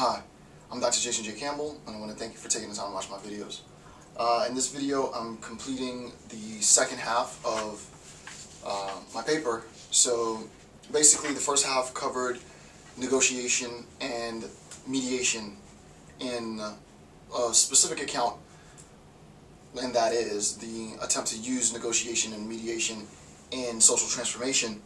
Hi, I'm Dr. Jason J. Campbell, and I want to thank you for taking the time to watch my videos. In this video, I'm completing the second half of my paper. So basically, the first half covered negotiation and mediation in a specific account, and that is the attempt to use negotiation and mediation in social transformation.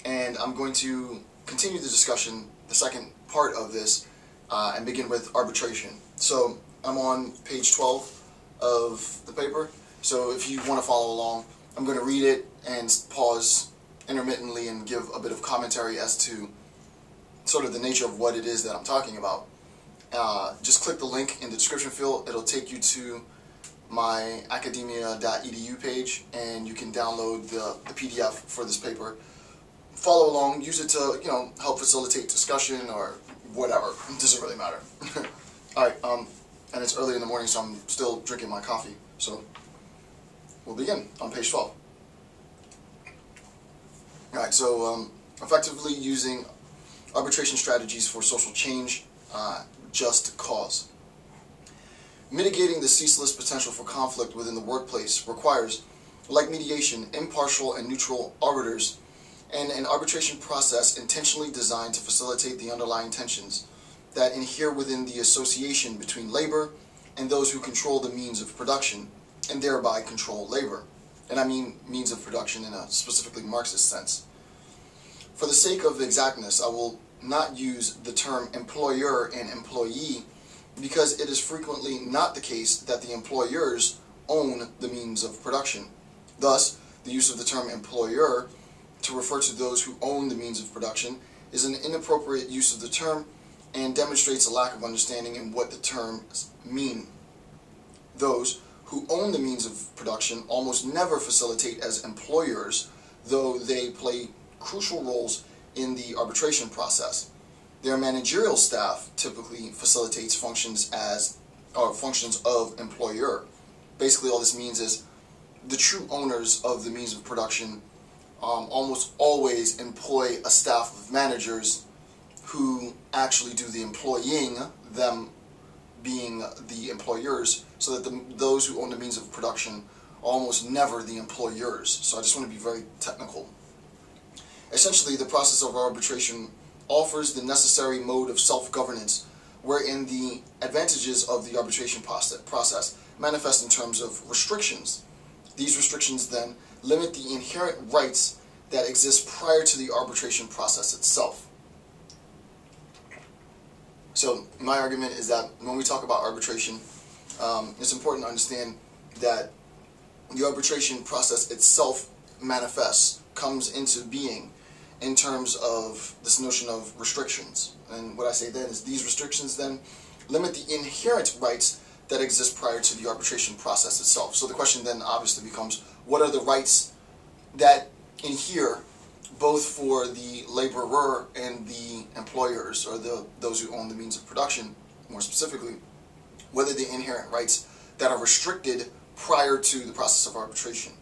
And I'm going to continue the discussion, the second part of this, and begin with arbitration. So I'm on page 12 of the paper, so if you want to follow along, I'm going to read it and pause intermittently and give a bit of commentary as to sort of the nature of what it is that I'm talking about. Just click the link in the description field. It'll take you to my academia.edu page, and you can download the PDF for this paper. Follow along, use it to, help facilitate discussion or whatever. It doesn't really matter. Alright, and it's early in the morning, so I'm still drinking my coffee. So we'll begin on page 12. Alright, so effectively using arbitration strategies for social change, just cause. Mitigating the ceaseless potential for conflict within the workplace requires, like mediation, impartial and neutral arbiters, and an arbitration process intentionally designed to facilitate the underlying tensions that inhere within the association between labor and those who control the means of production, and thereby control labor. And I mean means of production in a specifically Marxist sense. For the sake of exactness, I will not use the term employer and employee, because it is frequently not the case that the employers own the means of production. Thus, the use of the term employer to refer to those who own the means of production is an inappropriate use of the term and demonstrates a lack of understanding in what the terms mean. Those who own the means of production almost never facilitate as employers, though they play crucial roles in the arbitration process. Their managerial staff typically facilitates functions of employer. Basically, all this means is the true owners of the means of production almost always employ a staff of managers who actually do the employing, them being the employers, so that those who own the means of production are almost never the employers. So I just want to be very technical. Essentially, the process of arbitration offers the necessary mode of self-governance, wherein the advantages of the arbitration process manifest in terms of restrictions. These restrictions then limit the inherent rights that exist prior to the arbitration process itself. So my argument is that when we talk about arbitration, it's important to understand that the arbitration process itself comes into being in terms of this notion of restrictions. And what I say then is these restrictions then limit the inherent rights that exist prior to the arbitration process itself. So the question then obviously becomes, what are the rights that inhere both for the laborer and the employers, or those who own the means of production, more specifically, what are the inherent rights that are restricted prior to the process of arbitration?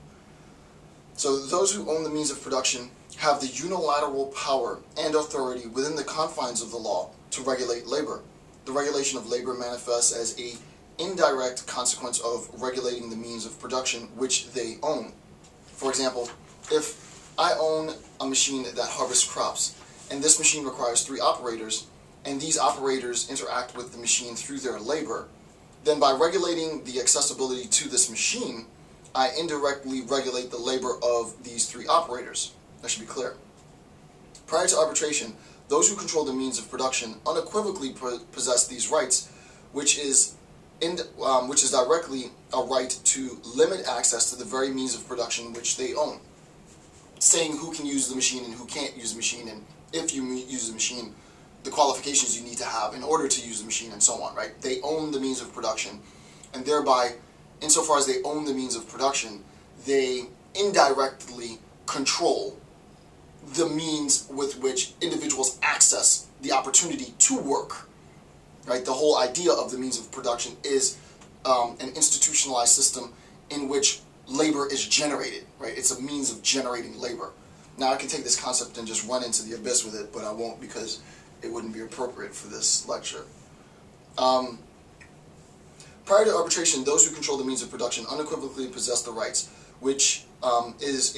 So those who own the means of production have the unilateral power and authority within the confines of the law to regulate labor. The regulation of labor manifests as an indirect consequence of regulating the means of production which they own. For example, if I own a machine that harvests crops, and this machine requires 3 operators, and these operators interact with the machine through their labor, then by regulating the accessibility to this machine, I indirectly regulate the labor of these 3 operators. That should be clear. Prior to arbitration, those who control the means of production unequivocally possess these rights, which is directly a right to limit access to the very means of production which they own, saying who can use the machine and who can't use the machine, and if you use the machine, the qualifications you need to have in order to use the machine, and so on, right? They own the means of production, and thereby, insofar as they own the means of production, they indirectly control the means with which individuals access the opportunity to work, right? The whole idea of the means of production is an institutionalized system in which labor is generated, right? It's a means of generating labor. Now I can take this concept and just run into the abyss with it, but I won't, because it wouldn't be appropriate for this lecture. Prior to arbitration, those who control the means of production unequivocally possess the rights, which is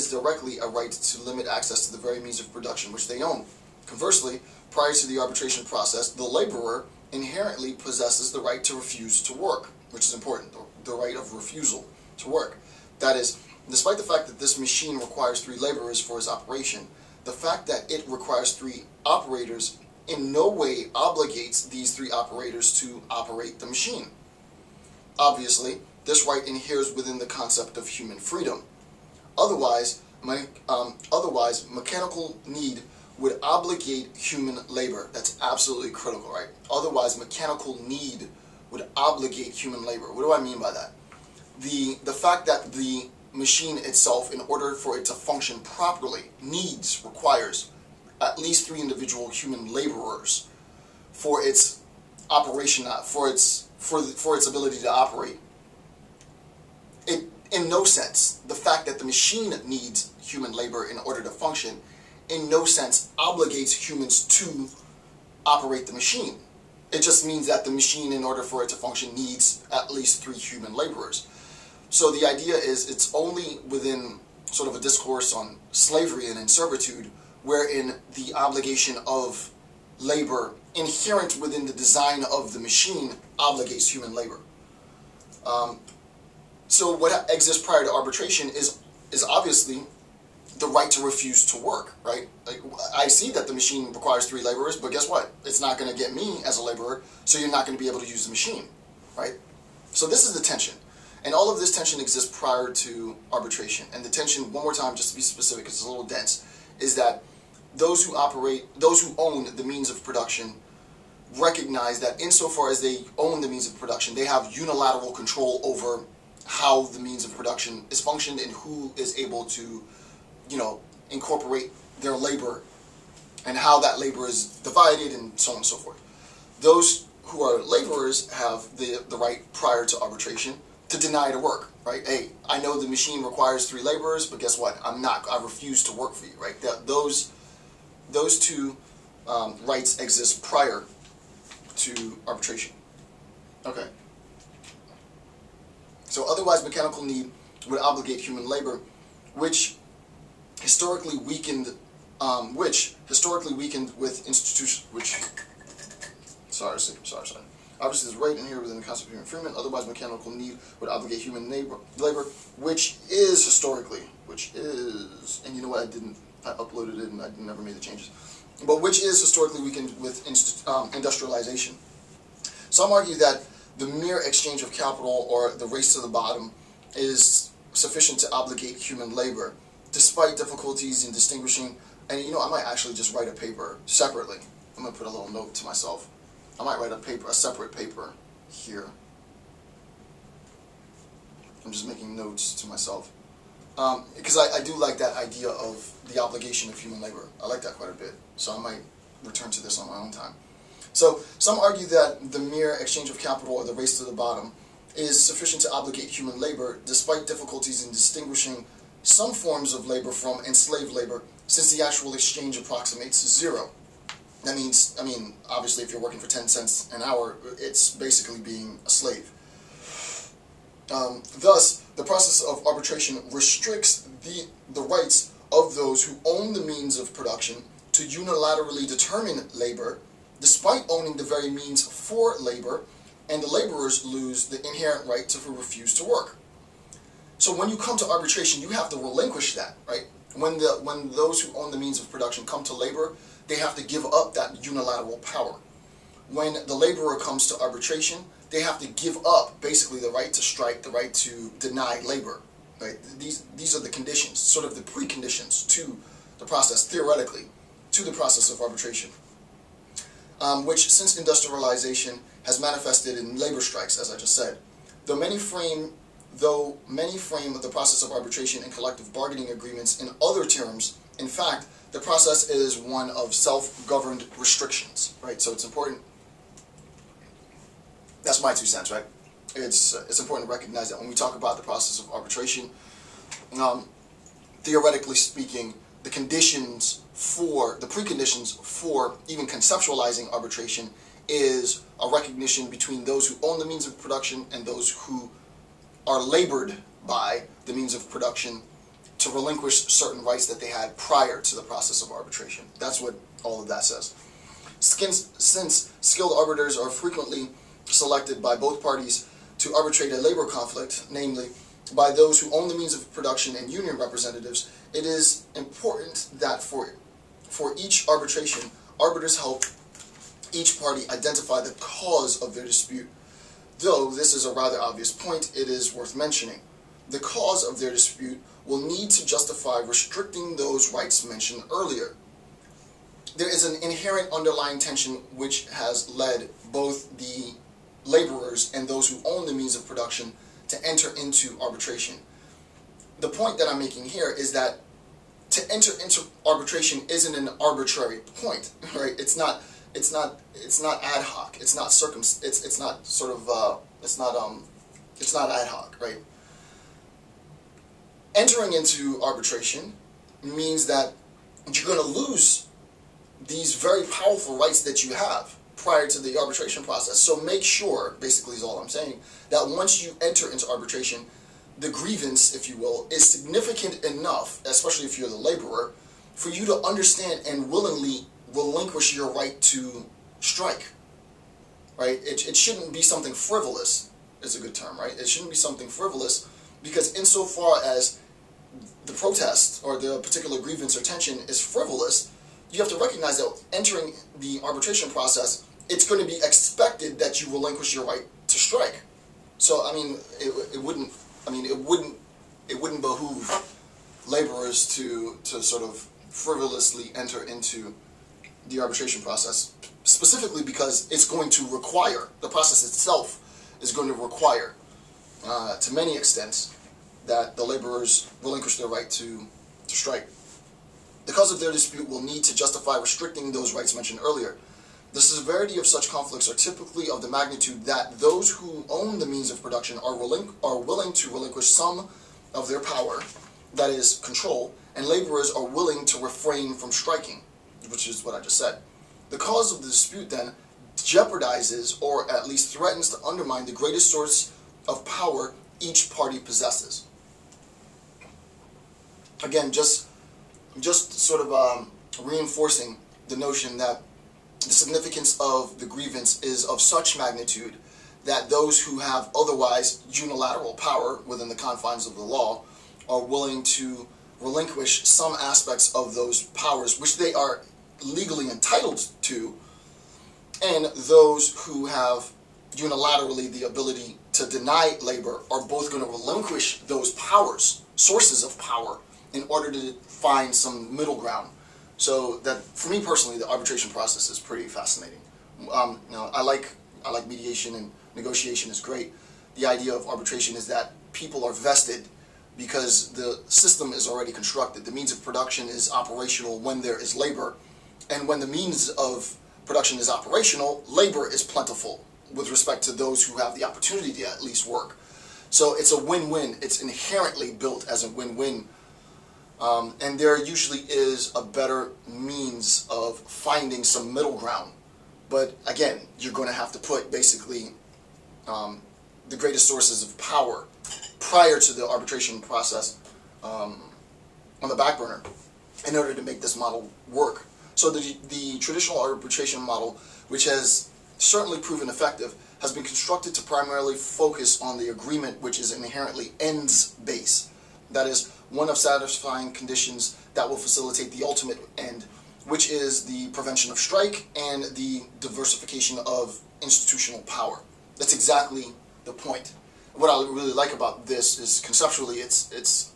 directly a right to limit access to the very means of production which they own. Conversely, prior to the arbitration process, the laborer inherently possesses the right to refuse to work, which is important, the right of refusal to work. That is, despite the fact that this machine requires 3 laborers for its operation, the fact that it requires 3 operators in no way obligates these 3 operators to operate the machine. Obviously, this right inheres within the concept of human freedom. Otherwise, mechanical need would obligate human labor. That's absolutely critical, right? Otherwise, mechanical need would obligate human labor. What do I mean by that? The fact that the machine itself, in order for it to function properly, requires at least 3 individual human laborers for its operation, for its ability to operate. It, in no sense, the fact that the machine needs human labor in order to function, in no sense obligates humans to operate the machine. It just means that the machine, in order for it to function, needs at least 3 human laborers. So the idea is it's only within sort of a discourse on slavery and in servitude wherein the obligation of labor inherent within the design of the machine obligates human labor. So what exists prior to arbitration is obviously the right to refuse to work, right? Like, I see that the machine requires 3 laborers, but guess what? It's not going to get me as a laborer, so you're not going to be able to use the machine, right? So this is the tension. And all of this tension exists prior to arbitration. And the tension, one more time, just to be specific, because it's a little dense, is that those who own the means of production recognize that insofar as they own the means of production, they have unilateral control over how the means of production is functioned and who is able to, incorporate their labor and how that labor is divided and so on and so forth. Those who are laborers have the right prior to arbitration to deny to work, right? Hey, I know the machine requires 3 laborers, but guess what? I refuse to work for you, right? Those 2 rights exist prior to arbitration. Okay. So otherwise mechanical need would obligate human labor, which historically weakened with institutions, obviously there's right in here within the concept of human freedom. Otherwise mechanical need would obligate human labor, which is historically, and you know what, I uploaded it and I never made the changes, but which is historically weakened with industrialization. Some argue that the mere exchange of capital or the race to the bottom is sufficient to obligate human labor, despite difficulties in distinguishing. And I might actually just write a paper separately. I'm going to put a little note to myself. I might write a separate paper here. I'm just making notes to myself. Because I do like that idea of the obligation of human labor. I like that quite a bit. So I might return to this on my own time. So some argue that the mere exchange of capital or the race to the bottom is sufficient to obligate human labor, despite difficulties in distinguishing some forms of labor from enslaved labor, since the actual exchange approximates 0. That means, obviously if you're working for 10 cents an hour, it's basically being a slave. Thus, the process of arbitration restricts the rights of those who own the means of production to unilaterally determine labor, despite owning the very means for labor, and the laborers lose the inherent right to refuse to work. So when you come to arbitration, you have to relinquish that, right? When those who own the means of production come to labor, they have to give up that unilateral power. When the laborer comes to arbitration, they have to give up basically the right to strike, the right to deny labor. Right? These are the conditions, sort of the preconditions to the process, theoretically, to the process of arbitration, which since industrialization has manifested in labor strikes, as I just said. Though many frame the process of arbitration and collective bargaining agreements in other terms, in fact, the process is one of self-governed restrictions, right? So it's important. That's my 2 cents, right? It's important to recognize that when we talk about the process of arbitration, theoretically speaking, the preconditions for even conceptualizing arbitration is a recognition between those who own the means of production and those who are labored by the means of production to relinquish certain rights that they had prior to the process of arbitration. That's what all of that says. Since skilled arbiters are frequently selected by both parties to arbitrate a labor conflict, namely by those who own the means of production and union representatives, it is important that for each arbitration, arbiters help each party identify the cause of their dispute. Though this is a rather obvious point, it is worth mentioning. The cause of their dispute will need to justify restricting those rights mentioned earlier. There is an inherent underlying tension which has led both the laborers and those who own the means of production to enter into arbitration. The point that I'm making here is that to enter into arbitration isn't an arbitrary point, right? It's not ad hoc. It's not ad hoc, right? Entering into arbitration means that you're going to lose these very powerful rights that you have prior to the arbitration process. So make sure, basically is all I'm saying, that once you enter into arbitration, the grievance, if you will, is significant enough, especially if you're the laborer, for you to understand and willingly relinquish your right to strike, right? It shouldn't be something frivolous, is a good term, right? It shouldn't be something frivolous, because insofar as the protest or the particular grievance or tension is frivolous, you have to recognize that entering the arbitration process, it's going to be expected that you relinquish your right to strike. So, I mean, it wouldn't behoove laborers to sort of frivolously enter into the arbitration process, specifically because it's going to require, the process itself is going to require, to many extents, that the laborers relinquish their right to strike. The cause of their dispute will need to justify restricting those rights mentioned earlier. The severity of such conflicts are typically of the magnitude that those who own the means of production are willing to relinquish some of their power, that is, control, and laborers are willing to refrain from striking, which is what I just said. The cause of the dispute then jeopardizes, or at least threatens to undermine, the greatest source of power each party possesses. Again, just sort of reinforcing the notion that the significance of the grievance is of such magnitude that those who have otherwise unilateral power within the confines of the law are willing to relinquish some aspects of those powers which they are legally entitled to, and those who have unilaterally the ability to deny labor are both going to relinquish those powers, sources of power, in order to find some middle ground. So that, for me personally, the arbitration process is pretty fascinating. I like mediation, and negotiation is great. The idea of arbitration is that people are vested because the system is already constructed. The means of production is operational when there is labor, and when the means of production is operational, labor is plentiful with respect to those who have the opportunity to at least work. So it's a win-win. It's inherently built as a win-win. And there usually is a better means of finding some middle ground. But again, you're going to have to put basically the greatest sources of power prior to the arbitration process on the back burner in order to make this model work. So the traditional arbitration model, which has certainly proven effective, has been constructed to primarily focus on the agreement, which is inherently ends-based. That is, one of satisfying conditions that will facilitate the ultimate end, which is the prevention of strike and the diversification of institutional power. That's exactly the point. What I really like about this is conceptually, it's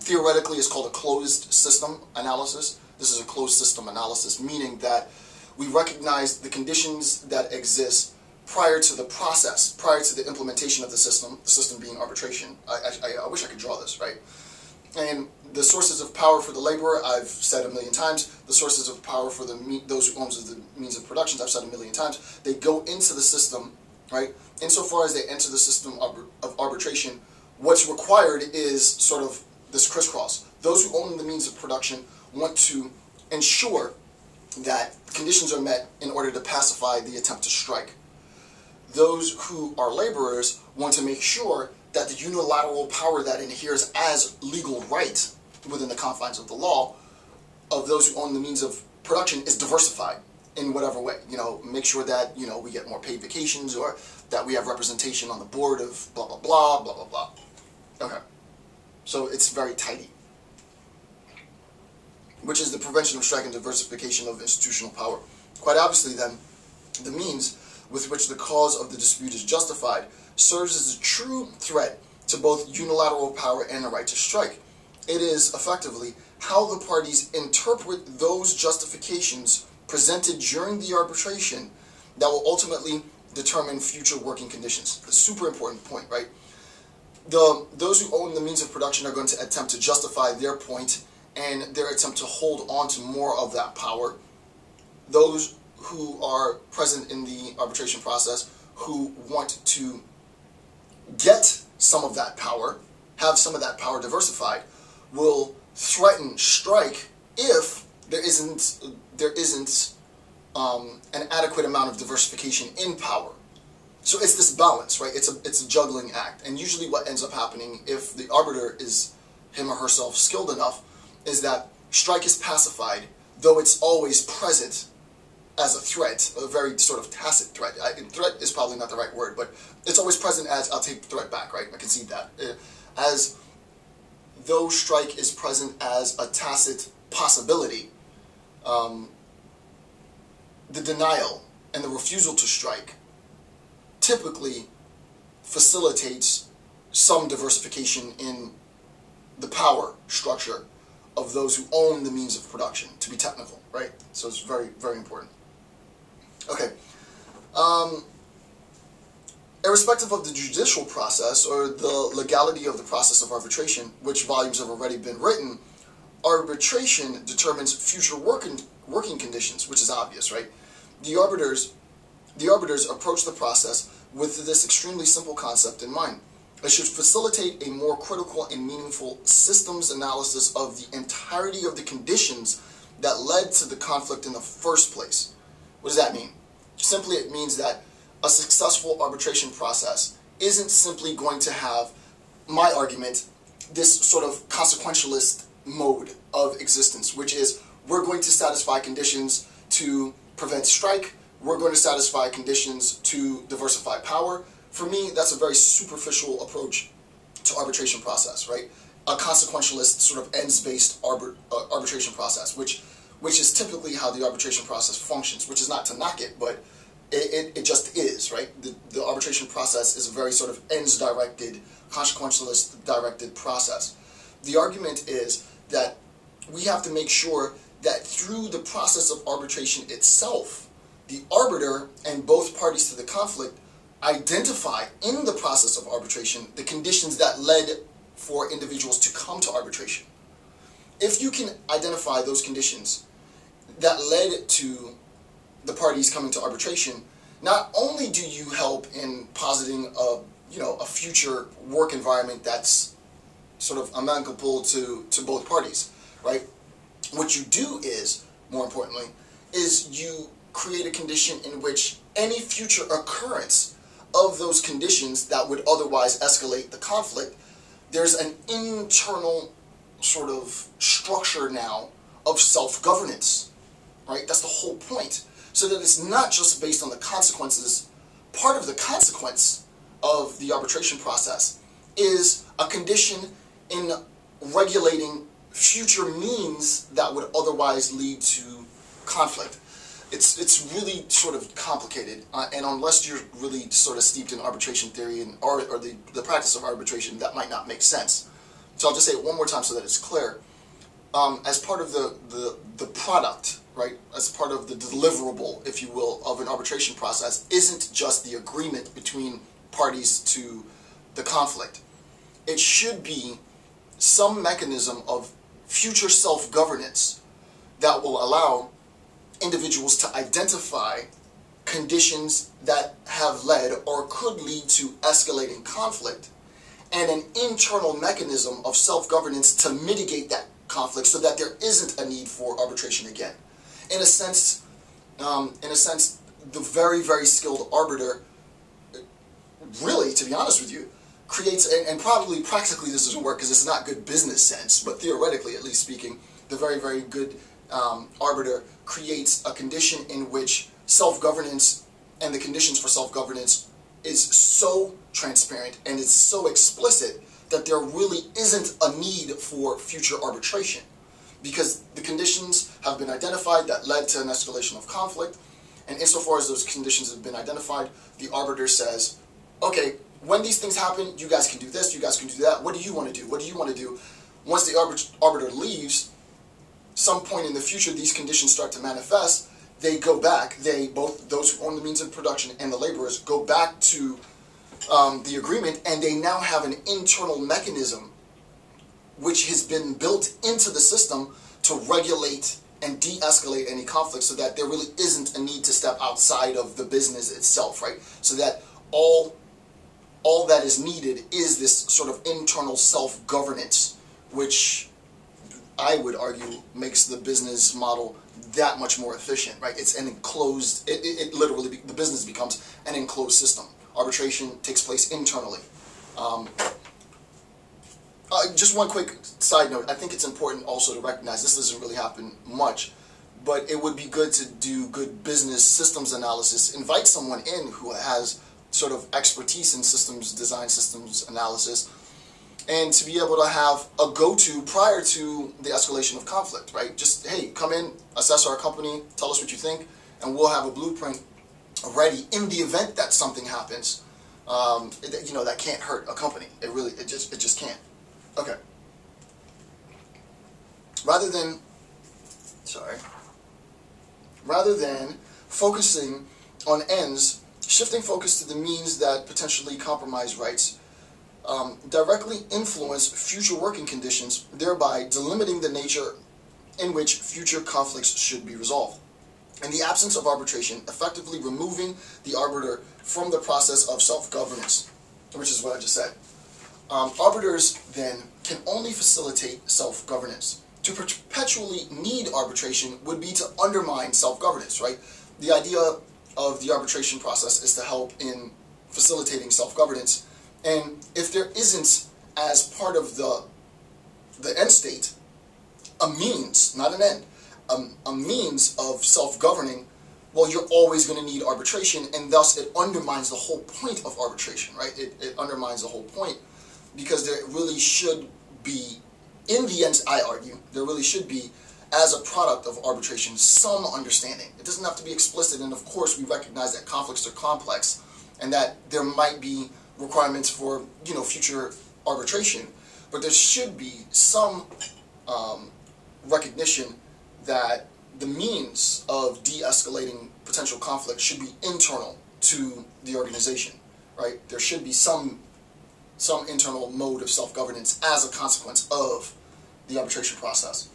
theoretically it's called a closed system analysis. This is a closed system analysis, meaning that we recognize the conditions that exist prior to the process, prior to the implementation of the system being arbitration. I wish I could draw this, right? And the sources of power for the laborer, I've said a million times. The sources of power for those who own the means of production, I've said a million times. They go into the system, right? Insofar as they enter the system of arbitration, what's required is sort of this crisscross. Those who own the means of production want to ensure that conditions are met in order to pacify the attempt to strike. Those who are laborers want to make sure that the unilateral power that inheres as legal right within the confines of the law of those who own the means of production is diversified in whatever way. Make sure that, we get more paid vacations, or that we have representation on the board of blah, blah, blah, blah, blah, blah. Okay. So it's very tidy. Which is the prevention of strike and diversification of institutional power. Quite obviously, then, the means with which the cause of the dispute is justified serves as a true threat to both unilateral power and the right to strike. It is, effectively, how the parties interpret those justifications presented during the arbitration that will ultimately determine future working conditions. A super important point, right? Those who own the means of production are going to attempt to justify their point and their attempt to hold on to more of that power. Those who are present in the arbitration process who want to get some of that power, have some of that power diversified, will threaten strike if there isn't an adequate amount of diversification in power. So it's this balance, right? It's a juggling act. And usually what ends up happening, if the arbiter is him or herself skilled enough, is that strike is pacified, though it's always present as a threat, a very sort of tacit threat. Threat is probably not the right word, but it's always present as, I'll take the threat back, right? I concede that. As though strike is present as a tacit possibility, the denial and the refusal to strike typically facilitates some diversification in the power structure of those who own the means of production, to be technical, right? So it's very, very important. Okay. Irrespective of the judicial process or the legality of the process of arbitration, which volumes have already been written, arbitration determines future working conditions, which is obvious, right? The arbiters approach the process with this extremely simple concept in mind. It should facilitate a more critical and meaningful systems analysis of the entirety of the conditions that led to the conflict in the first place. What does that mean? Simply, it means that a successful arbitration process isn't simply going to have, my argument, this sort of consequentialist mode of existence, which is we're going to satisfy conditions to prevent strike, we're going to satisfy conditions to diversify power. For me, that's a very superficial approach to arbitration process, right? A consequentialist sort of ends-based arbitration process, which is typically how the arbitration process functions, which is not to knock it, but it just is, right? The arbitration process is a very sort of ends-directed, consequentialist-directed process. The argument is that we have to make sure that through the process of arbitration itself, the arbiter and both parties to the conflict identify in the process of arbitration the conditions that led for individuals to come to arbitration. If you can identify those conditions that led to the parties coming to arbitration, not only do you help in positing a future work environment that's sort of amenable to both parties, right? What you do is, more importantly, is you create a condition in which any future occurrence of those conditions that would otherwise escalate the conflict, there's an internal sort of structure now of self-governance, right? That's the whole point. So that it's not just based on the consequences. Part of the consequence of the arbitration process is a condition in regulating future means that would otherwise lead to conflict. It's really sort of complicated, and unless you're really sort of steeped in arbitration theory or the practice of arbitration, that might not make sense. So I'll just say it one more time so that it's clear. As part of the product, right, as part of the deliverable, if you will, of an arbitration process, isn't just the agreement between parties to the conflict. It should be some mechanism of future self-governance that will allow individuals to identify conditions that have led or could lead to escalating conflict, and an internal mechanism of self-governance to mitigate that conflict so that there isn't a need for arbitration again. in a sense, the very, very skilled arbiter, really, to be honest with you, creates, and probably practically this doesn't work because it's not good business sense, but theoretically, at least speaking, the very, very good arbiter creates a condition in which self-governance and the conditions for self-governance is so transparent and it's so explicit that there really isn't a need for future arbitration, because the conditions have been identified that led to an escalation of conflict, and insofar as those conditions have been identified, the arbiter says, okay, when these things happen, you guys can do this, you guys can do that, what do you want to do, what do you want to do? Once the arbiter leaves, some point in the future these conditions start to manifest, they go back, both those who own the means of production and the laborers go back to the agreement, and they now have an internal mechanism which has been built into the system to regulate and de-escalate any conflict, so that there really isn't a need to step outside of the business itself, right? So that all that is needed is this sort of internal self-governance, which I would argue makes the business model that much more efficient, right? It's an enclosed, it literally, the business becomes an enclosed system. Arbitration takes place internally. Just one quick side note, I think it's important also to recognize, this doesn't really happen much, but it would be good to do good business systems analysis. Invite someone in who has sort of expertise in systems design, systems analysis, and to be able to have a go-to prior to the escalation of conflict, right? Just, hey, come in, assess our company, tell us what you think, and we'll have a blueprint ready in the event that something happens. You know, that can't hurt a company. It just can't. Okay. Rather than focusing on ends, shifting focus to the means that potentially compromise rights, directly influence future working conditions, thereby delimiting the nature in which future conflicts should be resolved. In the absence of arbitration, effectively removing the arbiter from the process of self-governance, which is what I just said. Arbiters, then, can only facilitate self-governance. To perpetually need arbitration would be to undermine self-governance, right? The idea of the arbitration process is to help in facilitating self-governance, and if there isn't, as part of the end state, a means, not an end, a means of self-governing, well, you're always going to need arbitration, and thus it undermines the whole point of arbitration, right? It undermines the whole point, because there really should be, in the end, I argue, there really should be, as a product of arbitration, some understanding. It doesn't have to be explicit, and of course we recognize that conflicts are complex, and that there might be requirements for, you know, future arbitration, but there should be some recognition that the means of de-escalating potential conflict should be internal to the organization, right? There should be some internal mode of self-governance as a consequence of the arbitration process.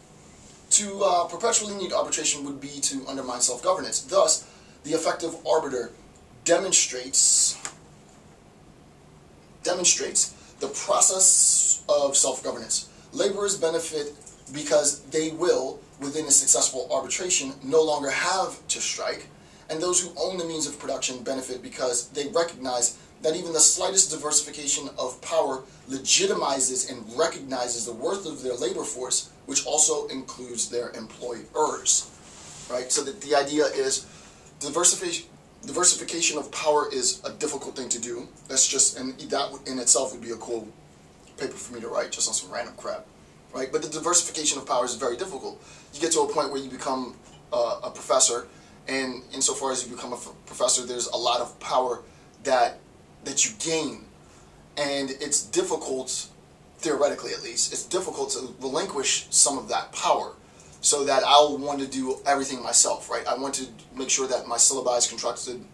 To perpetually need arbitration would be to undermine self-governance. Thus, the effective arbiter demonstrates the process of self-governance. Laborers benefit because they will, within a successful arbitration, no longer have to strike, and those who own the means of production benefit because they recognize that even the slightest diversification of power legitimizes and recognizes the worth of their labor force, which also includes their employers, right? So that the idea is diversification of power is a difficult thing to do. That's just, and that in itself would be a cool paper for me to write just on some random crap, right? But the diversification of power is very difficult. You get to a point where you become a professor, and insofar as you become a professor, there's a lot of power that you gain, and it's difficult, theoretically at least, it's difficult to relinquish some of that power, so that I'll want to do everything myself, right? I want to make sure that my syllabi is constructed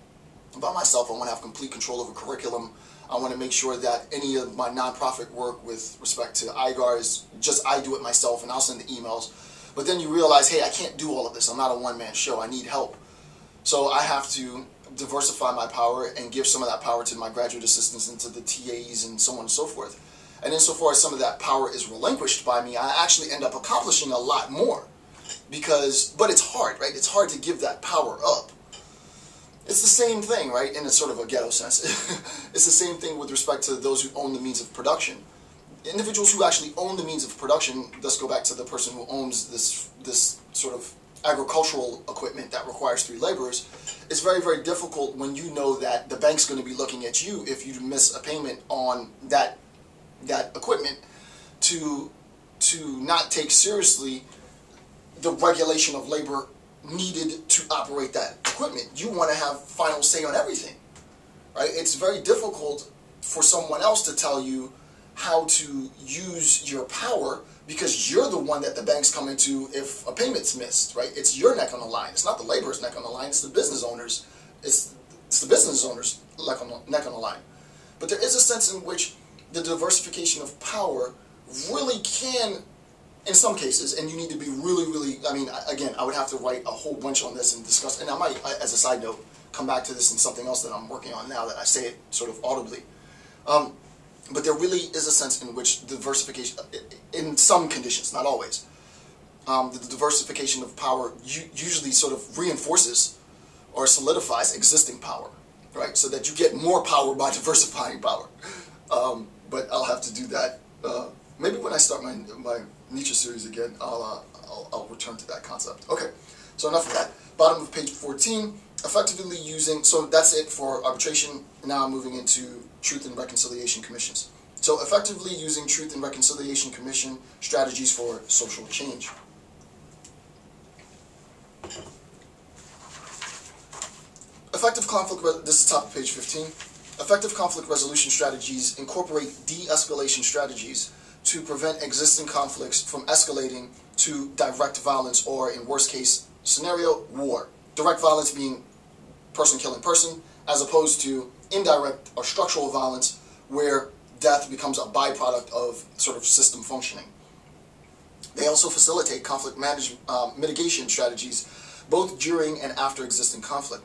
by myself. I want to have complete control over curriculum. I want to make sure that any of my nonprofit work with respect to IGAR is just I do it myself, and I'll send the emails. But then you realize, hey, I can't do all of this. I'm not a one-man show. I need help. So I have to diversify my power and give some of that power to my graduate assistants and to the TAs and so on and so forth. And insofar as some of that power is relinquished by me, I actually end up accomplishing a lot more. but it's hard, right? It's hard to give that power up. It's the same thing, right, in a sort of a ghetto sense. It's the same thing with respect to those who own the means of production. Individuals who actually own the means of production, let's go back to the person who owns this sort of agricultural equipment that requires 3 laborers. It's very, very difficult when you know that the bank's going to be looking at you if you miss a payment on that equipment to not take seriously the regulation of labor needed to operate that equipment. You want to have final say on everything, right? It's very difficult for someone else to tell you how to use your power because you're the one that the bank's coming to if a payment's missed, right? It's your neck on the line. It's not the laborer's neck on the line. It's the business owner's. It's the business owner's neck on the line. But there is a sense in which the diversification of power really can, in some cases, and you need to be really, really, I mean, again, I would have to write a whole bunch on this and discuss, and I might, as a side note, come back to this in something else that I'm working on now that I say it sort of audibly. But there really is a sense in which diversification, in some conditions, not always, the diversification of power usually sort of reinforces or solidifies existing power, right? So that you get more power by diversifying power. But I'll have to do that. Maybe when I start my Nietzsche series again, I'll return to that concept. Okay, so enough of that. Bottom of page 14, effectively using, so that's it for arbitration. Now I'm moving into Truth and Reconciliation Commissions. So effectively using Truth and Reconciliation Commission strategies for social change. Effective conflict, this is top of page 15. Effective conflict resolution strategies incorporate de-escalation strategies to prevent existing conflicts from escalating to direct violence or, in worst case scenario, war. Direct violence being person killing person, as opposed to indirect or structural violence where death becomes a byproduct of sort of system functioning. They also facilitate conflict mitigation strategies both during and after existing conflict.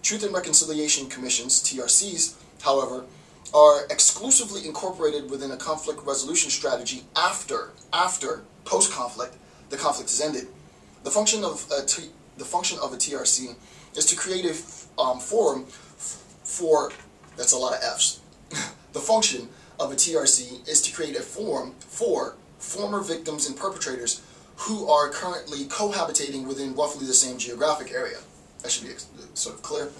Truth and Reconciliation Commissions, TRCs, however, are exclusively incorporated within a conflict resolution strategy after post-conflict, the conflict is ended. The function of a TRC is to create a forum for, that's a lot of F's. The function of a TRC is to create a forum for former victims and perpetrators who are currently cohabitating within roughly the same geographic area. That should be sort of clear.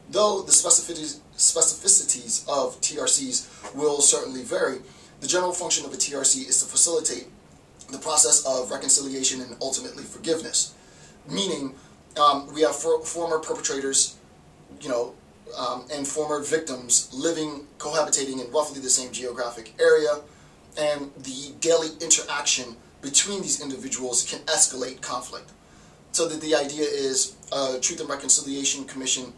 Though the specificities of TRCs will certainly vary, the general function of a TRC is to facilitate the process of reconciliation and ultimately forgiveness. Meaning, we have former perpetrators, and former victims cohabitating in roughly the same geographic area, and the daily interaction between these individuals can escalate conflict. So that the idea is Truth and Reconciliation Commission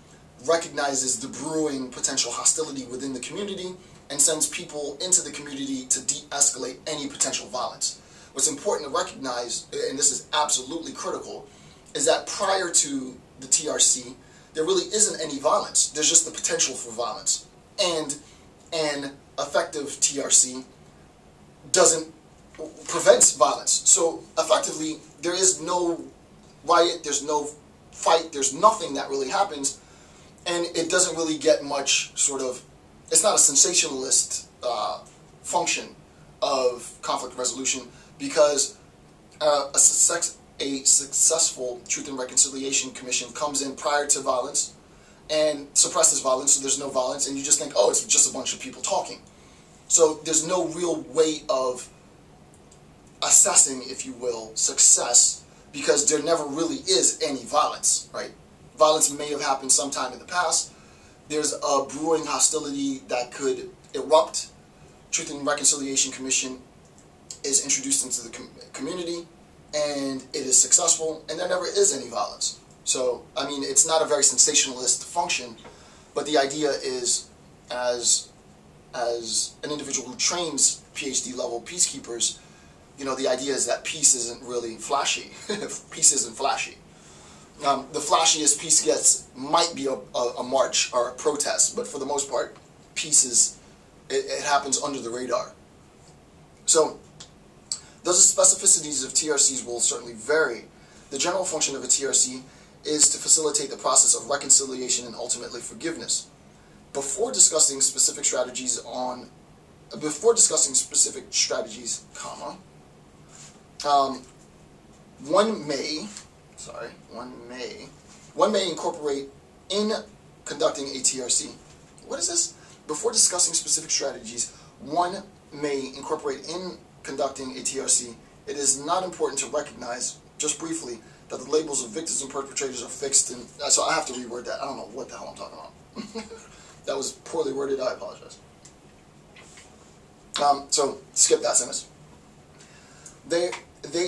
recognizes the brewing potential hostility within the community and sends people into the community to de-escalate any potential violence. What's important to recognize, and this is absolutely critical, is that prior to the TRC, there really isn't any violence. There's just the potential for violence. And an effective TRC prevents violence. So effectively, there is no riot, there's no fight, there's nothing that really happens, and it doesn't really get much sort of, it's not a sensationalist function of conflict resolution, because a successful Truth and Reconciliation Commission comes in prior to violence and suppresses violence, so there's no violence, and you just think, oh, it's just a bunch of people talking. So there's no real way of assessing, if you will, success, because there never really is any violence, right? Violence may have happened sometime in the past. There's a brewing hostility that could erupt. Truth and Reconciliation Commission is introduced into the community, and it is successful, and there never is any violence. So, I mean, it's not a very sensationalist function, but the idea is, as an individual who trains PhD level peacekeepers, the idea is that peace isn't really flashy. Peace isn't flashy. The flashiest peace gets might be a march or a protest, but for the most part, peace it happens under the radar. So, those specificities of TRCs will certainly vary, The general function of a TRC is to facilitate the process of reconciliation and ultimately forgiveness. Before discussing specific strategies, comma, one may incorporate in conducting a TRC. What is this? Before discussing specific strategies, one may incorporate in conducting a TRC. It is not important to recognize, just briefly, that the labels of victims and perpetrators are fixed in... So I have to reword that. I don't know what the hell I'm talking about. That was poorly worded. I apologize. So skip that sentence. They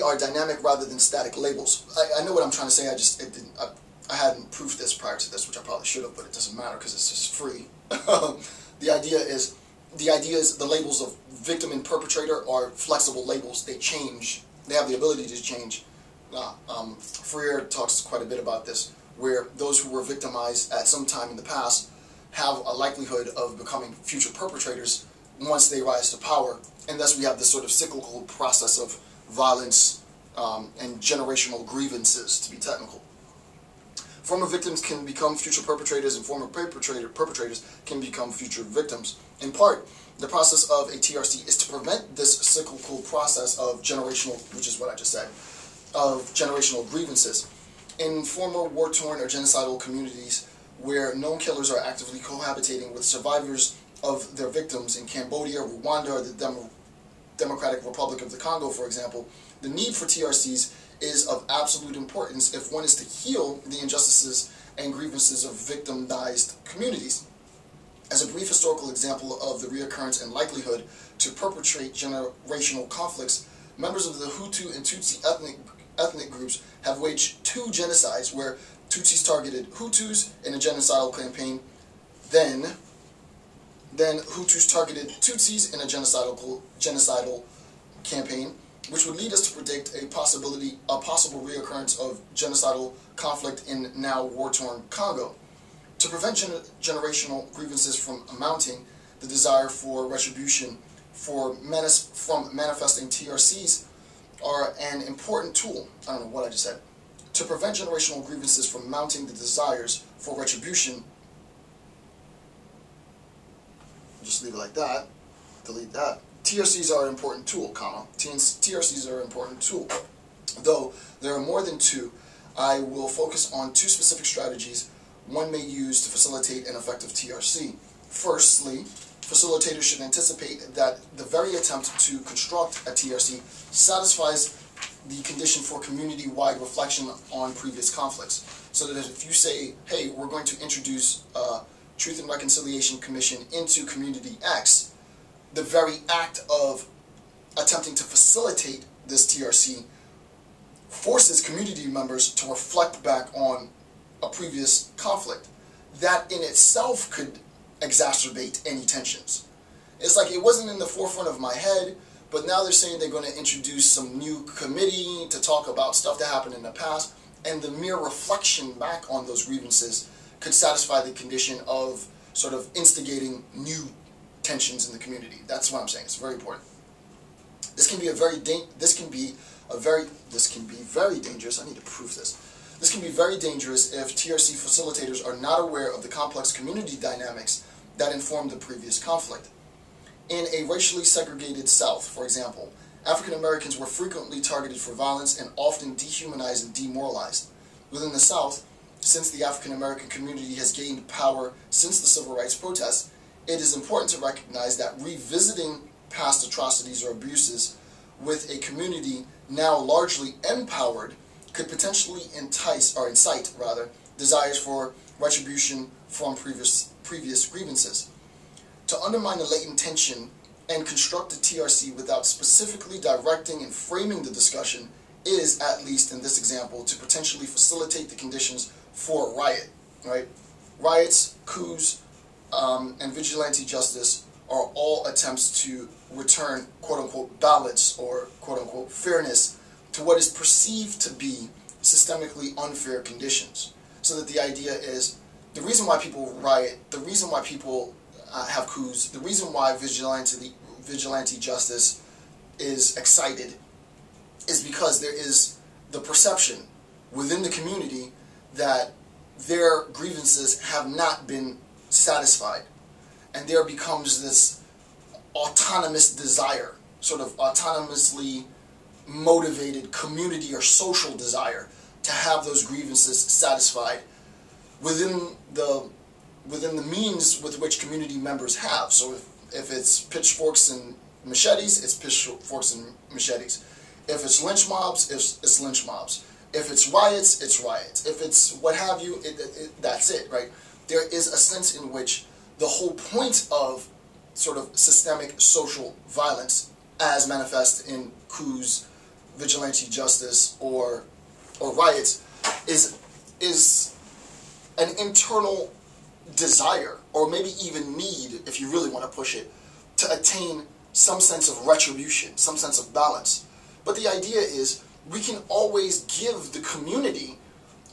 are dynamic rather than static labels. I know what I'm trying to say. I hadn't proofed this prior to this, which I probably should have, but it doesn't matter because it's just free. The idea is the labels of victim and perpetrator are flexible labels. They change. They have the ability to change. Freire talks quite a bit about this, where those who were victimized at some time in the past have a likelihood of becoming future perpetrators once they rise to power, and thus we have this sort of cyclical process of violence and generational grievances, to be technical. Former victims can become future perpetrators, and former perpetrators can become future victims. In part, the process of a TRC is to prevent this cyclical process of generational, which is what I just said, of generational grievances. In former war-torn or genocidal communities where known killers are actively cohabitating with survivors of their victims in Cambodia, Rwanda, or the Democratic Republic of the Congo, for example, the need for TRCs is of absolute importance if one is to heal the injustices and grievances of victimized communities. As a brief historical example of the reoccurrence and likelihood to perpetrate generational conflicts, members of the Hutu and Tutsi ethnic groups have waged 2 genocides where Tutsis targeted Hutus in a genocidal campaign, then Hutus targeted Tutsis in a genocidal campaign, which would lead us to predict a possible reoccurrence of genocidal conflict in now war-torn Congo. To prevent generational grievances from mounting, the desire for retribution from manifesting TRCs are an important tool. I don't know what I just said. To prevent generational grievances from mounting, the desires for retribution, just leave it like that, delete that. TRCs are an important tool, comma. TRCs are an important tool. Though there are more than 2, I will focus on 2 specific strategies one may use to facilitate an effective TRC. Firstly, facilitators should anticipate that the very attempt to construct a TRC satisfies the condition for community-wide reflection on previous conflicts. So that if you say, hey, we're going to introduce Truth and Reconciliation Commission into Community X, the very act of attempting to facilitate this TRC forces community members to reflect back on a previous conflict. That in itself could exacerbate any tensions. It's like it wasn't in the forefront of my head, but now they're saying they're going to introduce some new committee to talk about stuff that happened in the past, and the mere reflection back on those grievances could satisfy the condition of sort of instigating new tensions in the community. That's what I'm saying. It's very important. This can be very dangerous. I need to prove this. This can be very dangerous if TRC facilitators are not aware of the complex community dynamics that informed the previous conflict. In a racially segregated South, for example, African Americans were frequently targeted for violence and often dehumanized and demoralized. Within the South, since the African American community has gained power since the civil rights protests, it is important to recognize that revisiting past atrocities or abuses with a community now largely empowered could potentially incite desires for retribution from previous grievances. To undermine the latent tension and construct a TRC without specifically directing and framing the discussion is, at least in this example, to potentially facilitate the conditions for a riot. Right? Riots, coups, and vigilante justice are all attempts to return quote-unquote balance or quote-unquote fairness to what is perceived to be systemically unfair conditions. So that the idea is, the reason why people riot, the reason why people have coups, the reason why vigilante justice is excited is because there is the perception within the community that their grievances have not been satisfied. And there becomes this autonomous desire, sort of autonomously motivated community or social desire to have those grievances satisfied within the means with which community members have. So if it's pitchforks and machetes, it's pitchforks and machetes. If it's lynch mobs, it's lynch mobs. If it's riots, it's riots. If it's what have you, that's it, right? There is a sense in which the whole point of sort of systemic social violence, as manifest in coups, vigilante justice, or riots, is an internal desire, or maybe even need, if you really want to push it, to attain some sense of retribution, some sense of balance. But the idea is we can always give the community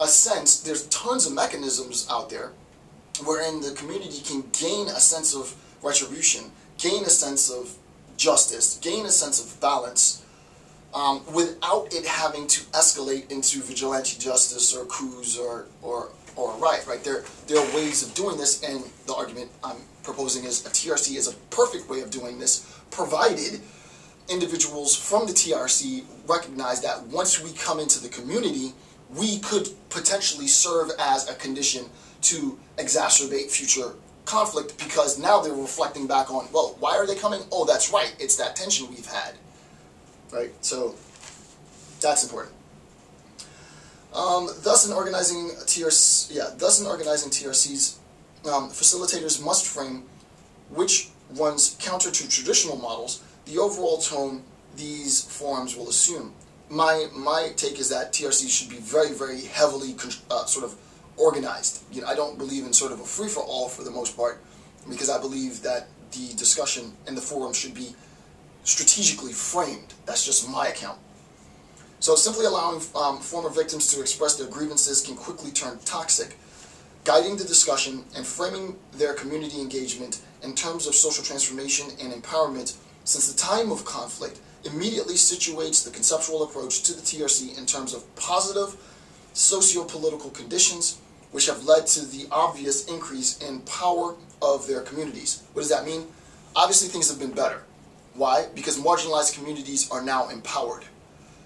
a sense. There's tons of mechanisms out there wherein the community can gain a sense of retribution, gain a sense of justice, gain a sense of balance, without it having to escalate into vigilante justice or coups or a riot, right? There are ways of doing this, and the argument I'm proposing is a TRC is a perfect way of doing this, provided individuals from the TRC recognize that once we come into the community, we could potentially serve as a condition to exacerbate future conflict, because now they're reflecting back on, well, why are they coming? Oh, that's right, it's that tension we've had, right? So that's important. Thus in organizing TRCs, facilitators must frame which runs counter to traditional models the overall tone these forums will assume. My take is that TRCs should be very, very heavily sort of organized. You know, I don't believe in sort of a free-for-all for the most part, because I believe that the discussion in the forum should be strategically framed. That's just my account. So simply allowing former victims to express their grievances can quickly turn toxic. Guiding the discussion and framing their community engagement in terms of social transformation and empowerment since the time of conflict immediately situates the conceptual approach to the TRC in terms of positive socio-political conditions which have led to the obvious increase in power of their communities. What does that mean? Obviously things have been better. Why? Because marginalized communities are now empowered.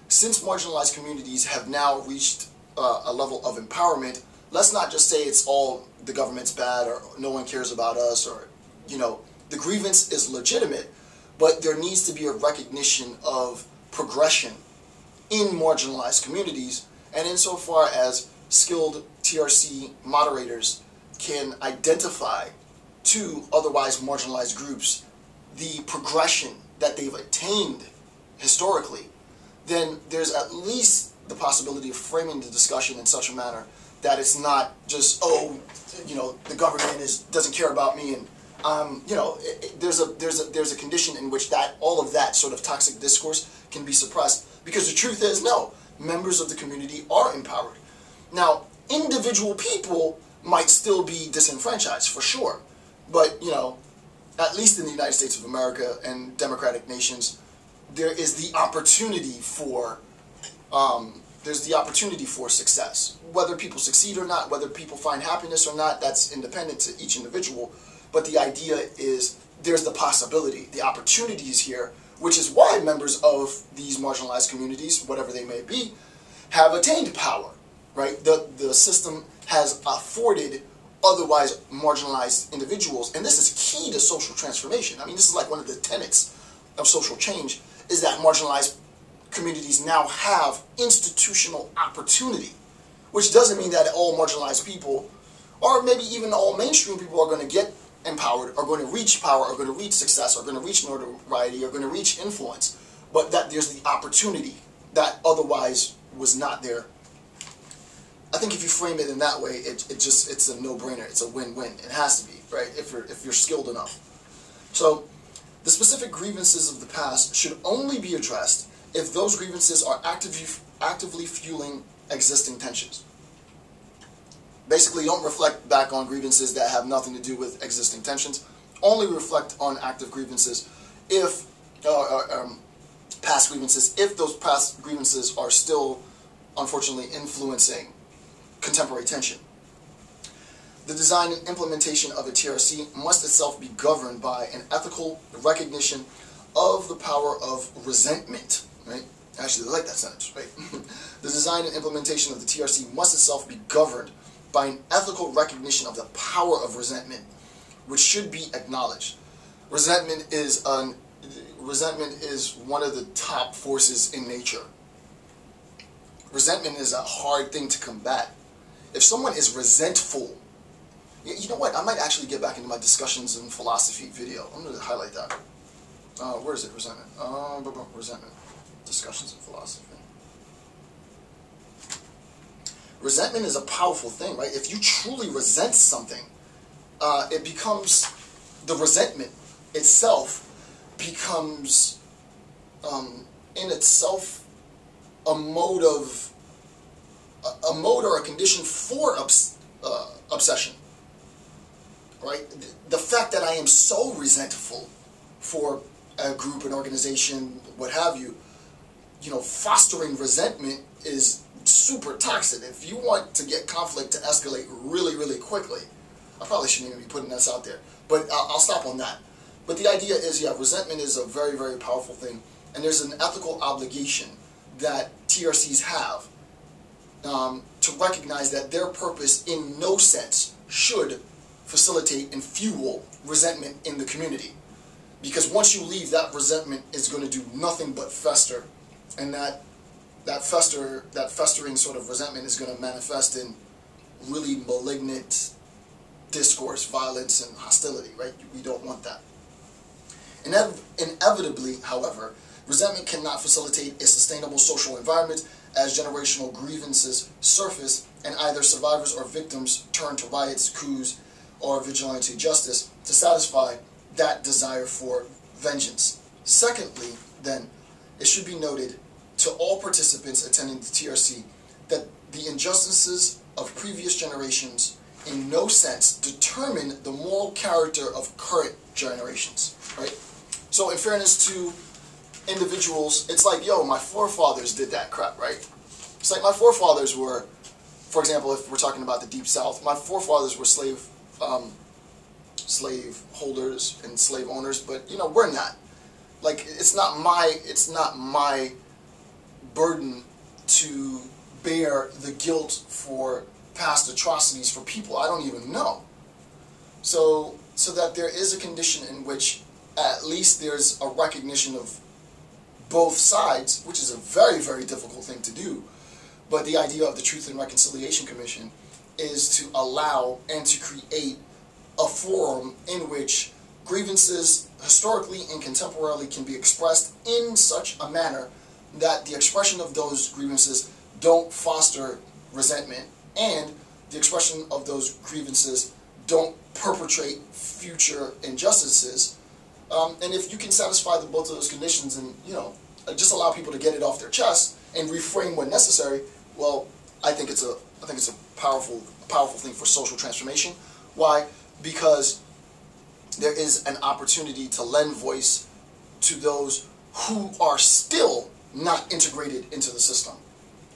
Since marginalized communities have now reached a level of empowerment, let's not just say it's all the government's bad or no one cares about us, or, you know, the grievance is legitimate, but there needs to be a recognition of progression in marginalized communities, and insofar as skilled TRC moderators can identify to otherwise marginalized groups the progression that they've attained historically, then there's at least the possibility of framing the discussion in such a manner that it's not just, oh, you know, the government doesn't care about me, and you know, there's a condition in which that all of that sort of toxic discourse can be suppressed, because the truth is, no, members of the community are empowered. Now, individual people might still be disenfranchised, for sure, but, you know, at least in the United States of America and democratic nations, there is the opportunity for success. Whether people succeed or not, whether people find happiness or not, that's independent to each individual. But the idea is there's the possibility, the opportunity is here, which is why members of these marginalized communities, whatever they may be, have attained power, right? The system has afforded otherwise marginalized individuals, and this is key to social transformation. I mean, this is like one of the tenets of social change, is that marginalized communities now have institutional opportunity, which doesn't mean that all marginalized people, or maybe even all mainstream people, are going to get empowered, are going to reach power, are going to reach success, are going to reach notoriety, are going to reach influence, but that there's the opportunity that otherwise was not there. I think if you frame it in that way, it's a no-brainer. It's a win-win. It has to be, right? If you're skilled enough. So the specific grievances of the past should only be addressed if those grievances are actively fueling existing tensions. Basically, don't reflect back on grievances that have nothing to do with existing tensions. Only reflect on active grievances if past grievances, if those past grievances are still unfortunately influencing contemporary tension. The design and implementation of a TRC must itself be governed by an ethical recognition of the power of resentment, right? Actually, I like that sentence, right? The design and implementation of the TRC must itself be governed by an ethical recognition of the power of resentment, which should be acknowledged. Resentment is one of the top forces in nature. Resentment is a hard thing to combat. If someone is resentful, you know what? I might actually get back into my discussions in philosophy video. I'm going to highlight that. Where is it? Resentment. Resentment. Discussions in philosophy. Resentment is a powerful thing, right? If you truly resent something, it becomes, the resentment itself becomes, in itself, a mode or a condition for obsession, right? The fact that I am so resentful for a group, an organization, what have you, fostering resentment is super toxic. If you want to get conflict to escalate really, really quickly, I probably shouldn't even be putting this out there, but I'll stop on that. But the idea is, yeah, resentment is a very, very powerful thing, and there's an ethical obligation that TRCs have to recognize that their purpose in no sense should facilitate and fuel resentment in the community. Because once you leave, that resentment is going to do nothing but fester, and that festering sort of resentment is going to manifest in really malignant discourse, violence, and hostility, right? We don't want that. Inevitably, however, resentment cannot facilitate a sustainable social environment as generational grievances surface and either survivors or victims turn to riots, coups, or vigilante justice to satisfy that desire for vengeance. Secondly, then, it should be noted to all participants attending the TRC that the injustices of previous generations in no sense determine the moral character of current generations, right? So in fairness to individuals, it's like, yo, my forefathers did that crap, right? It's like my forefathers were, for example, if we're talking about the Deep South, my forefathers were slave holders and slave owners, but we're not. Like, it's not my burden to bear the guilt for past atrocities for people I don't even know. So that there is a condition in which at least there's a recognition of both sides, which is a very, very difficult thing to do. But the idea of the Truth and Reconciliation Commission is to allow and to create a forum in which grievances historically and contemporarily can be expressed in such a manner that the expression of those grievances don't foster resentment, and the expression of those grievances don't perpetrate future injustices. And if you can satisfy both of those conditions and, just allow people to get it off their chest and reframe when necessary, well, I think it's a powerful thing for social transformation. Why? Because there is an opportunity to lend voice to those who are still not integrated into the system,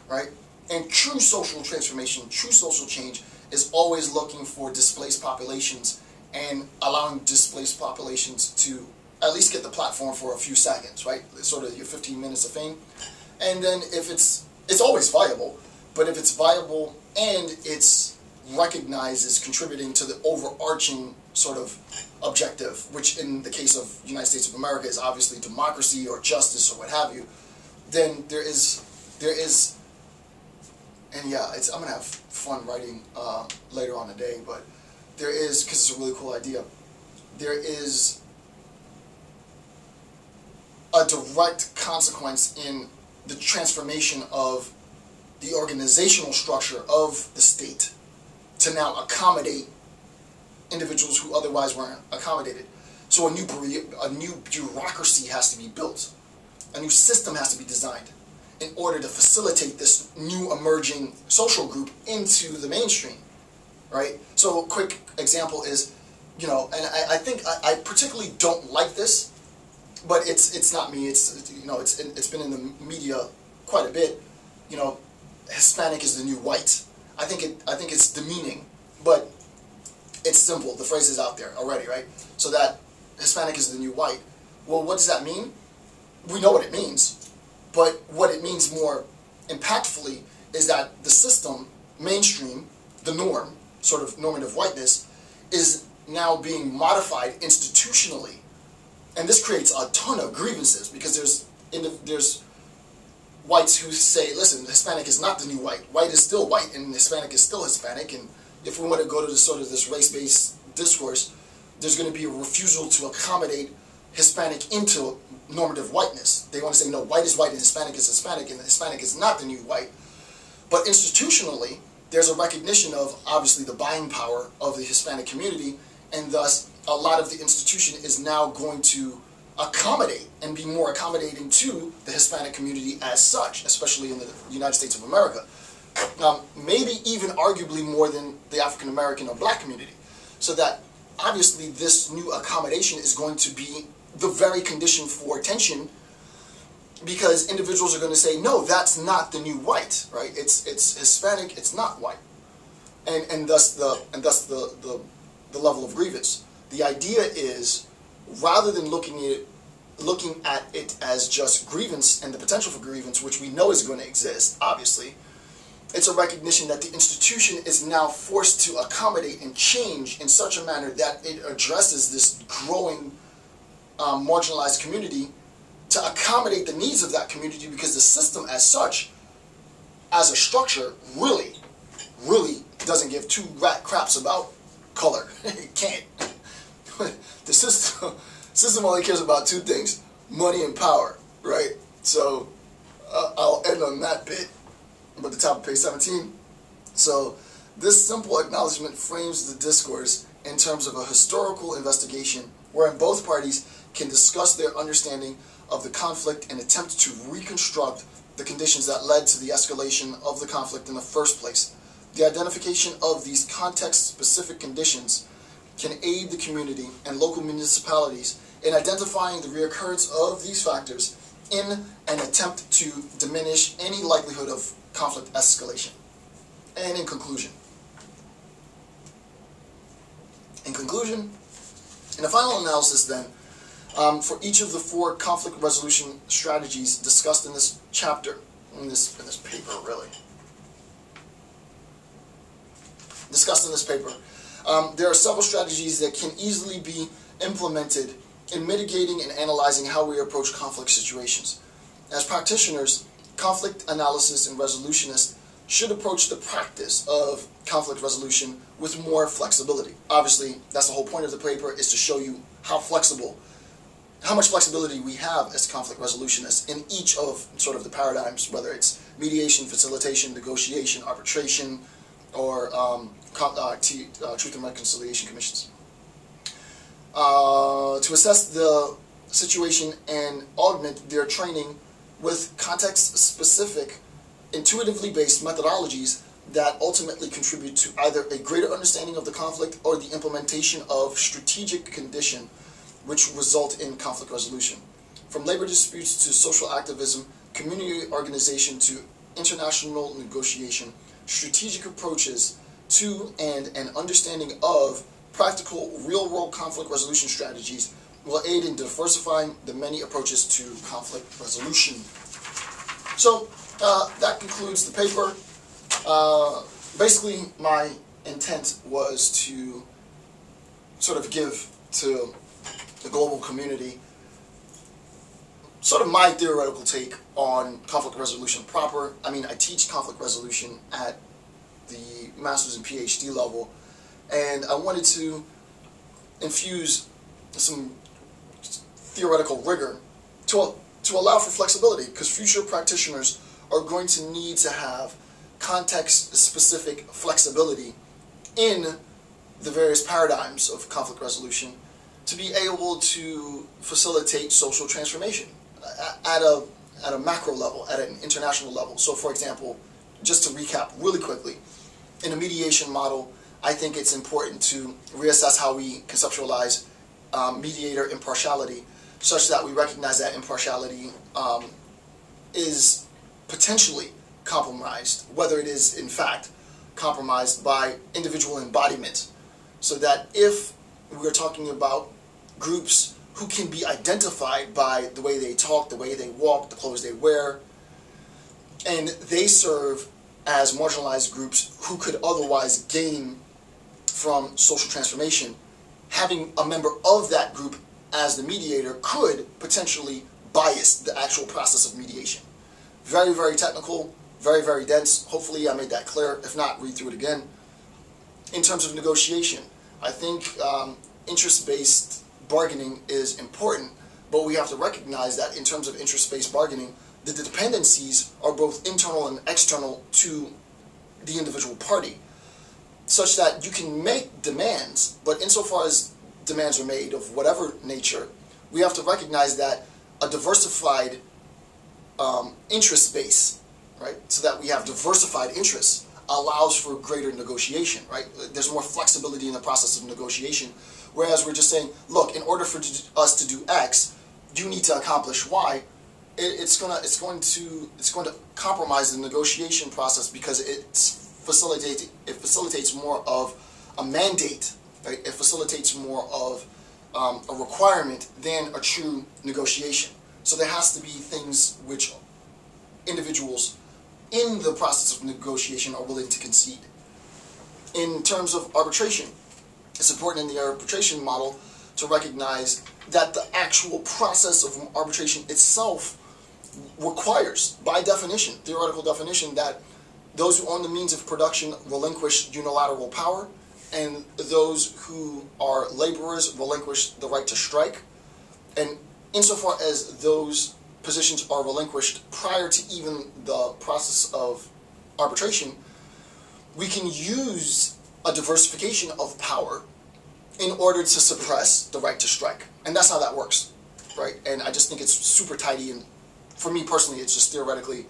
right? And true social transformation, true social change is always looking for displaced populations and allowing displaced populations to at least get the platform for a few seconds, right? It's sort of your 15 minutes of fame. And then if it's always viable, but if it's viable and it's recognized as contributing to the overarching sort of objective, which in the case of the United States of America is obviously democracy or justice or what have you, then there is, and yeah, I'm gonna have fun writing later on today, but there is, because it's a really cool idea, there is a direct consequence in the transformation of the organizational structure of the state to now accommodate individuals who otherwise weren't accommodated. So a new bureaucracy has to be built. A new system has to be designed in order to facilitate this new emerging social group into the mainstream, right? So a quick example is, and I think I particularly don't like this, but it's not me. It's been in the media quite a bit. Hispanic is the new white. I think it's demeaning, but it's simple. The phrase is out there already, right? So that Hispanic is the new white. Well, what does that mean? We know what it means, but what it means more impactfully is that the system, mainstream, the norm, sort of normative whiteness, is now being modified institutionally. And this creates a ton of grievances, because there's whites who say, listen, Hispanic is not the new white. White is still white, and Hispanic is still Hispanic. And if we want to go to this race-based discourse, there's going to be a refusal to accommodate Hispanic into normative whiteness. They want to say, no, white is white and Hispanic, and Hispanic is not the new white. But institutionally, there's a recognition of, obviously, the buying power of the Hispanic community, and thus a lot of the institution is now going to accommodate and be more accommodating to the Hispanic community as such, especially in the United States of America. Maybe even arguably more than the African American or black community. So that obviously this new accommodation is going to be the very condition for tension, because individuals are going to say, no, that's not the new white, right? It's Hispanic, it's not white. And thus the level of grievance. The idea is, rather than looking at it as just grievance and the potential for grievance, which we know is going to exist, obviously, it's a recognition that the institution is now forced to accommodate and change in such a manner that it addresses this growing marginalized community, to accommodate the needs of that community, because the system as such, as a structure, really doesn't give two rat craps about color. It can't. The system only cares about two things: money and power, right? So I'll end on that bit, but the top of page 17. So this simple acknowledgement frames the discourse in terms of a historical investigation wherein both parties can discuss their understanding of the conflict and attempt to reconstruct the conditions that led to the escalation of the conflict in the first place. The identification of these context-specific conditions can aid the community and local municipalities in identifying the reoccurrence of these factors in an attempt to diminish any likelihood of conflict escalation. And in conclusion, in the final analysis then, for each of the 4 conflict resolution strategies discussed in this chapter, in this paper really, there are several strategies that can easily be implemented in mitigating and analyzing how we approach conflict situations. As practitioners, conflict analysis and resolutionists should approach the practice of conflict resolution with more flexibility. Obviously, that's the whole point of the paper, is to show you how much flexibility we have as conflict resolutionists in each of sort of the paradigms, whether it's mediation, facilitation, negotiation, arbitration, or truth and reconciliation commissions. To assess the situation and augment their training with context-specific, intuitively based methodologies that ultimately contribute to either a greater understanding of the conflict or the implementation of strategic condition which result in conflict resolution. From labor disputes to social activism, community organization to international negotiation, strategic approaches to and an understanding of practical real-world conflict resolution strategies will aid in diversifying the many approaches to conflict resolution. So that concludes the paper. Basically, my intent was to sort of give to the global community sort of my theoretical take on conflict resolution proper. I mean, I teach conflict resolution at the master's and PhD level, and I wanted to infuse some theoretical rigor to allow for flexibility, because future practitioners are going to need to have context-specific flexibility in the various paradigms of conflict resolution to be able to facilitate social transformation at a macro level, at an international level. So, for example, just to recap really quickly, in a mediation model, I think it's important to reassess how we conceptualize mediator impartiality, such that we recognize that impartiality is potentially compromised, whether it is in fact compromised by individual embodiment. So that if we're talking about groups who can be identified by the way they talk, the way they walk, the clothes they wear, and they serve as marginalized groups who could otherwise gain from social transformation, having a member of that group as the mediator could potentially bias the actual process of mediation. Very, very technical, very, very dense. Hopefully I made that clear. If not, read through it again. In terms of negotiation, I think interest-based bargaining is important, but we have to recognize that in terms of interest-based bargaining, the dependencies are both internal and external to the individual party, such that you can make demands, but insofar as demands are made of whatever nature, we have to recognize that a diversified interest base, right, so that we have diversified interests, allows for greater negotiation, right? There's more flexibility in the process of negotiation, whereas we're just saying, look, in order for us to do X, you need to accomplish Y. It's going to compromise the negotiation process because it facilitates more of a mandate, right? It facilitates more of a requirement than a true negotiation. So there has to be things which individuals in the process of negotiation are willing to concede. In terms of arbitration, it's important in the arbitration model to recognize that the actual process of arbitration itself requires, by definition, theoretical definition, that those who own the means of production relinquish unilateral power, and those who are laborers relinquish the right to strike. And insofar as those positions are relinquished prior to even the process of arbitration, we can use a diversification of power in order to suppress the right to strike. And that's how that works, right? And I just think it's super tidy, and for me personally, it's just theoretically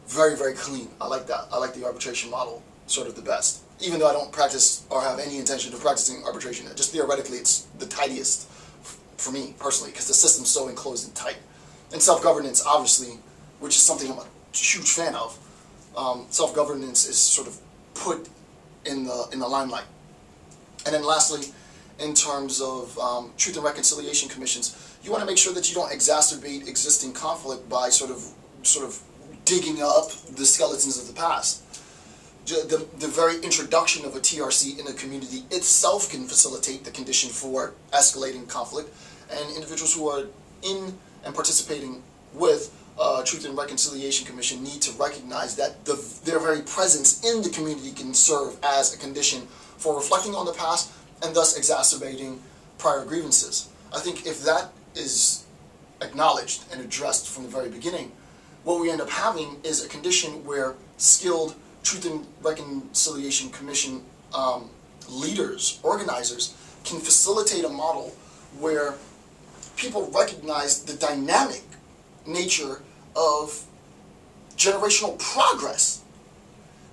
very, very clean. I like that. I like the arbitration model sort of the best. Even though I don't practice or have any intention of practicing arbitration, just theoretically it's the tidiest for me personally, because the system's so enclosed and tight. And self-governance, obviously, which is something I'm a huge fan of, self-governance is sort of put in the limelight. And then lastly, in terms of truth and reconciliation commissions, you want to make sure that you don't exacerbate existing conflict by sort of digging up the skeletons of the past. The very introduction of a TRC in a community itself can facilitate the condition for escalating conflict, and individuals who are in and participating with Truth and Reconciliation Commission need to recognize that their very presence in the community can serve as a condition for reflecting on the past and thus exacerbating prior grievances. I think if that is acknowledged and addressed from the very beginning, what we end up having is a condition where skilled Truth and Reconciliation Commission leaders, organizers, can facilitate a model where people recognize the dynamic nature of generational progress.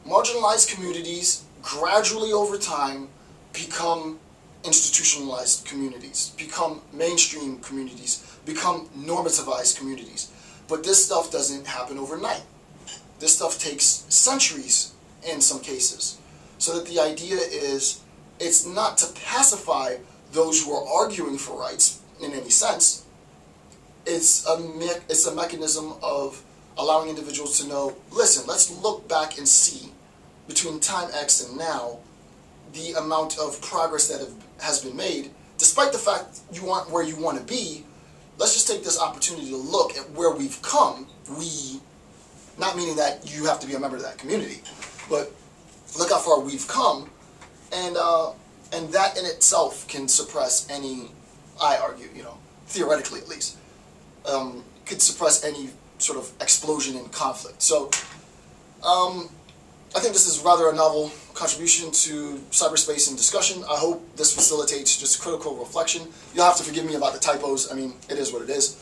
Marginalized communities gradually over time become institutionalized communities, become mainstream communities, become normativized communities. But this stuff doesn't happen overnight. This stuff takes centuries in some cases. So that the idea is, it's not to pacify those who are arguing for rights in any sense. It's a mechanism of allowing individuals to know, listen, let's look back and see between time X and now the amount of progress that has been made. Despite the fact you aren't where you want to be, let's just take this opportunity to look at where we've come. Not meaning that you have to be a member of that community, but look how far we've come, and that in itself can suppress any, I argue, theoretically at least, could suppress any sort of explosion in conflict. So I think this is rather a novel contribution to cyberspace and discussion. I hope this facilitates just critical reflection. You'll have to forgive me about the typos. I mean, it is what it is.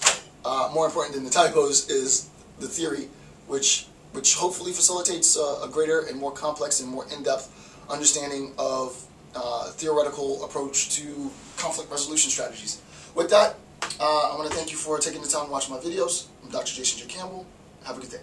More important than the typos is the theory, which hopefully facilitates a greater and more complex and more in-depth understanding of theoretical approach to conflict resolution strategies. With that, I want to thank you for taking the time to watch my videos. I'm Dr. Jason J. Campbell. Have a good day.